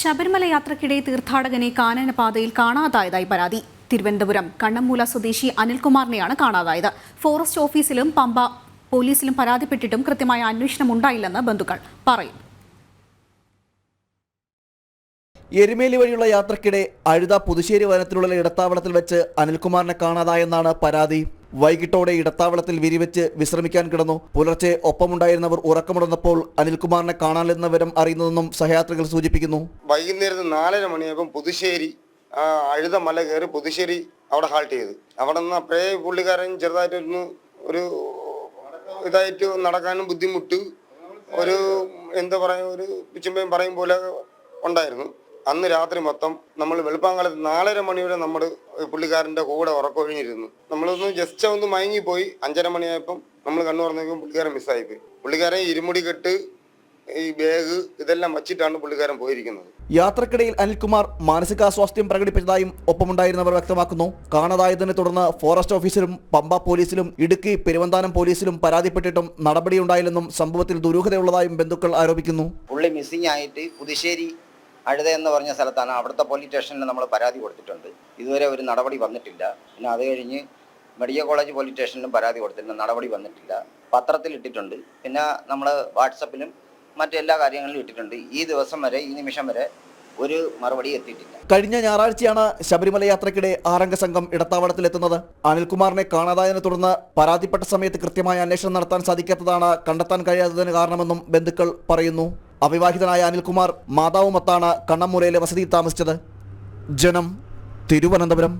ശബരിമല യാത്രക്കിടെ തീർത്ഥാടകനെ കാനനപാതയിൽ കാണാതായതായി പരാതി. തിരുവനന്തപുരം കണ്ണമ്മൂല സ്വദേശി അനിൽകുമാറിനെയാണ് കാണാതായത്. ഫോറസ്റ്റ് ഓഫീസിലും പമ്പ പോലീസിലും പരാതിപ്പെട്ടിട്ടും കൃത്യമായ അന്വേഷണം ഉണ്ടായില്ലെന്ന് ബന്ധുക്കൾ പറയുന്നു. എരുമേലി വഴിയുള്ള യാത്രക്കിടെ അഴുത പുതുശ്ശേരി വനത്തിലുള്ള ഇടത്താവളത്തിൽ വെച്ച് അനിൽകുമാറിനെ കാണാതായെന്നാണ് പരാതി. വൈകിട്ടോടെ ഇടത്താവളത്തിൽ വിരിവെച്ച് വിശ്രമിക്കാൻ കിടന്നു. പുലർച്ചെ ഒപ്പമുണ്ടായിരുന്നവർ ഉറക്കമുണർന്നപ്പോൾ അനിൽകുമാറിനെ കാണാനില്ലെന്ന വിവരം അറിയുന്നതെന്നും സഹയാത്രികൾ സൂചിപ്പിക്കുന്നു. വൈകുന്നേരത്ത് 4:30 മണിയായപ്പോൾ പുതുശ്ശേരി അഴുത മല കയറി പുതുശ്ശേരി അവിടെ ഹാൾട്ട് ചെയ്തു. അവിടെ നിന്ന് അപ്പോഴേ പുള്ളിക്കാരൻ ചെറുതായിട്ടൊന്ന് ഒരു ഇതായിട്ട് നടക്കാനും ബുദ്ധിമുട്ട്, ഒരു എന്താ പറയുക, ഒരു പിച്ചുമ്പയും പറയും പോലെ ഉണ്ടായിരുന്നു. അന്ന് രാത്രി മൊത്തം നമ്മൾ വെളുപ്പാങ്കാലത്ത് 4:30 മണി വരെ നമ്മൾ പുള്ളിക്കാരൻ്റെ കൂടെ ഉറക്കൊഴിഞ്ഞിരുന്നു. നമ്മളൊന്ന് ജസ്റ്റ് ഒന്ന് മയങ്ങിപ്പോയി. 5:30 മണിയായപ്പം നമ്മൾ കണ്ണു തുറന്നപ്പോൾ പുള്ളിക്കാരൻ മിസ്സായിപ്പോയി. പുള്ളിക്കാരൻ ഇരുമുടി കെട്ട്, ഈ ബാഗ് ഇതെല്ലാം വച്ചിട്ടാണ് പുള്ളിക്കാരൻ പോയിരിക്കുന്നത്. യാത്രക്കിടയിൽ അനിൽകുമാർ മാനസികാസ്വാസ്ഥ്യം പ്രകടിപ്പിച്ചതായും ഒപ്പമുണ്ടായിരുന്നവർ വ്യക്തമാക്കുന്നു. കാണാതായതിനെ തുടർന്ന് ഫോറസ്റ്റ് ഓഫീസിലും പമ്പ പോലീസിലും ഇടുക്കി പെരുവന്താനം പോലീസിലും പരാതിപ്പെട്ടിട്ടും നടപടിയുണ്ടായില്ലെന്നും സംഭവത്തിൽ ദുരൂഹതയുള്ളതായും ബന്ധുക്കൾ ആരോപിക്കുന്നു. പുള്ളി മിസ്സിംഗ് ആയിട്ട് പുതുശ്ശേരി അഴുത എന്ന് പറഞ്ഞ സ്ഥലത്താണ്. അവിടുത്തെ പോലീസ് സ്റ്റേഷനിൽ നമ്മൾ പരാതി കൊടുത്തിട്ടുണ്ട്. ഇതുവരെ ഒരു നടപടി വന്നിട്ടില്ല. പിന്നെ അത് കഴിഞ്ഞ് മെഡിക്കൽ കോളേജ് പോലീസ് സ്റ്റേഷനിലും പരാതി കൊടുത്തിട്ടുണ്ട്. നടപടി വന്നിട്ടില്ല. പത്രത്തിൽ ഇട്ടിട്ടുണ്ട്. പിന്നെ നമ്മൾ വാട്സപ്പിലും മറ്റെല്ലാ കാര്യങ്ങളിലും ഇട്ടിട്ടുണ്ട്. ഈ ദിവസം വരെ, ഈ നിമിഷം വരെ ഒരു മറുപടി എത്തിയിട്ടില്ല. കഴിഞ്ഞ ഞായറാഴ്ചയാണ് ശബരിമല യാത്രക്കിടെ 6 സംഘം ഇടത്താവളത്തിലെത്തുന്നത്. അനിൽകുമാറിനെ കാണാതായതിനെ തുടർന്ന് പരാതിപ്പെട്ട സമയത്ത് കൃത്യമായ അന്വേഷണം നടത്താൻ സാധിക്കാത്തതാണ് കണ്ടെത്താൻ കഴിയാത്തതിന് കാരണമെന്നും ബന്ധുക്കൾ പറയുന്നു. അവിവാഹിതനായ അനിൽകുമാർ മാതാവുമൊത്താണ് കണ്ണമ്മൂലയിലെ വസതിയിൽ താമസിച്ചത്. ജനം, തിരുവനന്തപുരം.